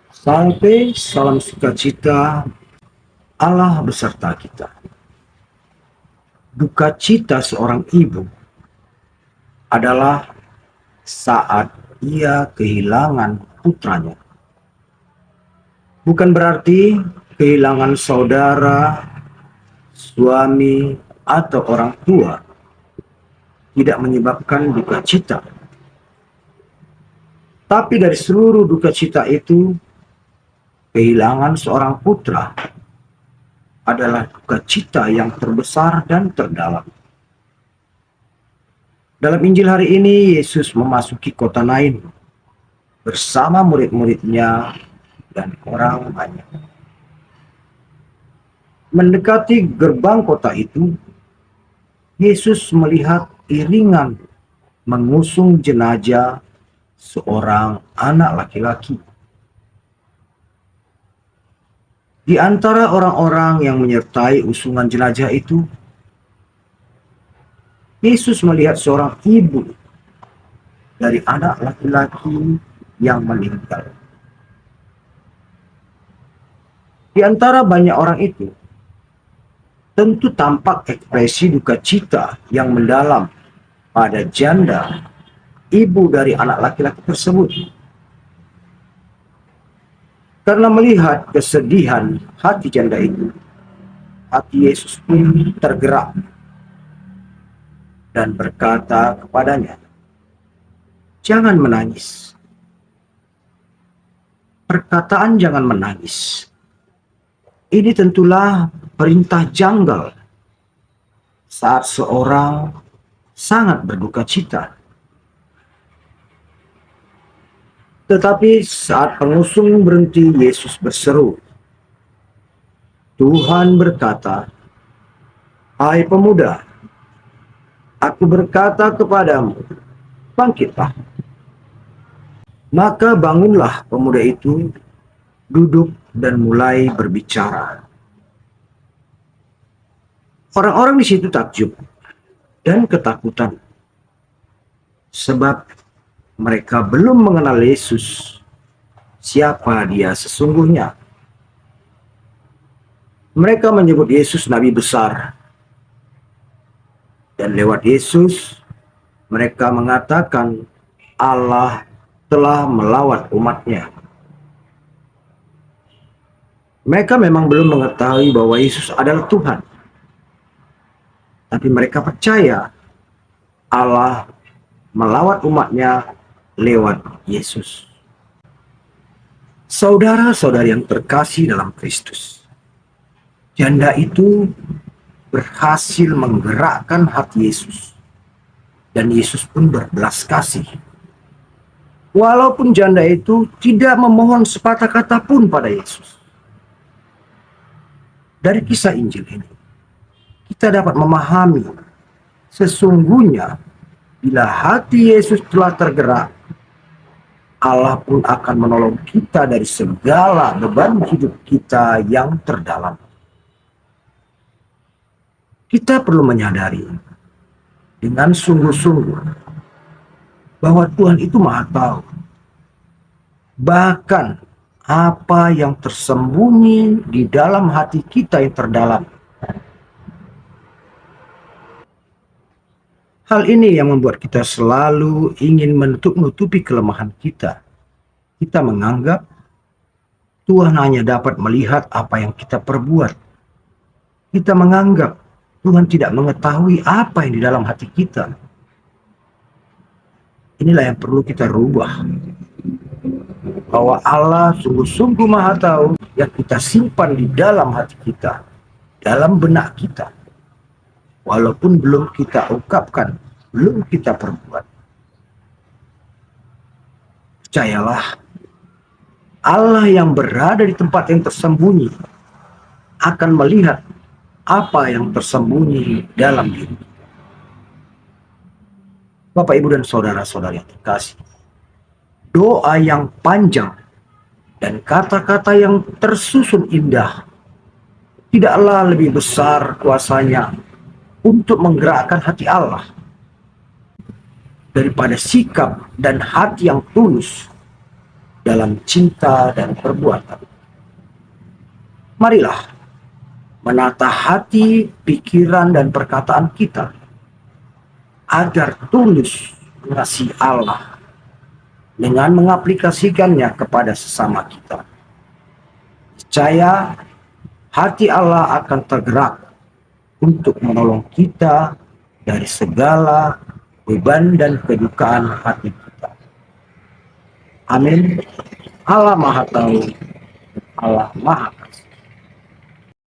Sampai salam sukacita, Allah beserta kita. Duka cita seorang ibu adalah saat ia kehilangan putranya. Bukan berarti kehilangan saudara, suami, atau orang tua tidak menyebabkan duka cita. Tapi dari seluruh duka cita itu, kehilangan seorang putra adalah duka cita yang terbesar dan terdalam. Dalam Injil hari ini, Yesus memasuki kota Nain bersama murid-muridnya dan orang banyak. Mendekati gerbang kota itu, Yesus melihat iringan mengusung jenazah seorang anak laki-laki. Di antara orang-orang yang menyertai usungan jenazah itu, Yesus melihat seorang ibu dari anak laki-laki yang meninggal. Di antara banyak orang itu, tentu tampak ekspresi duka cita yang mendalam pada janda ibu dari anak laki-laki tersebut. Karena melihat kesedihan hati janda itu, hati Yesus pun tergerak dan berkata kepadanya, "Jangan menangis." Perkataan "jangan menangis" ini tentulah perintah janggal saat seorang sangat berduka cita. Tetapi saat pengusung berhenti, Yesus berseru. Tuhan berkata, "Hai pemuda, aku berkata kepadamu, bangkitlah." Maka bangunlah pemuda itu, duduk dan mulai berbicara. Orang-orang di situ takjub dan ketakutan, sebab mereka belum mengenal Yesus, siapa dia sesungguhnya. Mereka menyebut Yesus Nabi besar, dan lewat Yesus mereka mengatakan Allah telah melawat umatnya. Mereka memang belum mengetahui bahwa Yesus adalah Tuhan, tapi mereka percaya Allah melawat umatnya lewat Yesus. Saudara-saudari yang terkasih dalam Kristus, janda itu berhasil menggerakkan hati Yesus, dan Yesus pun berbelas kasih. Walaupun janda itu tidak memohon sepatah kata pun pada Yesus. Dari kisah Injil ini, kita dapat memahami sesungguhnya bila hati Yesus telah tergerak, Allah pun akan menolong kita dari segala beban hidup kita yang terdalam. Kita perlu menyadari dengan sungguh-sungguh bahwa Tuhan itu Maha Tahu. Bahkan apa yang tersembunyi di dalam hati kita yang terdalam. Hal ini yang membuat kita selalu ingin menutup-nutupi kelemahan kita. Kita menganggap Tuhan hanya dapat melihat apa yang kita perbuat. Kita menganggap Tuhan tidak mengetahui apa yang di dalam hati kita. Inilah yang perlu kita rubah. Bahwa Allah sungguh-sungguh Maha Tahu yang kita simpan di dalam hati kita, dalam benak kita. Walaupun belum kita ungkapkan, belum kita perbuat. Percayalah, Allah yang berada di tempat yang tersembunyi akan melihat apa yang tersembunyi dalam diri kita. Bapak, Ibu, dan saudara-saudari yang terkasih, doa yang panjang dan kata-kata yang tersusun indah tidaklah lebih besar kuasanya untuk menggerakkan hati Allah daripada sikap dan hati yang tulus dalam cinta dan perbuatan. Marilah menata hati, pikiran, dan perkataan kita agar tulus mengasihi Allah dengan mengaplikasikannya kepada sesama kita. Percaya hati Allah akan tergerak untuk menolong kita dari segala beban dan kedukaan hati kita. Amin. Allah Maha Tahu, Allah Maha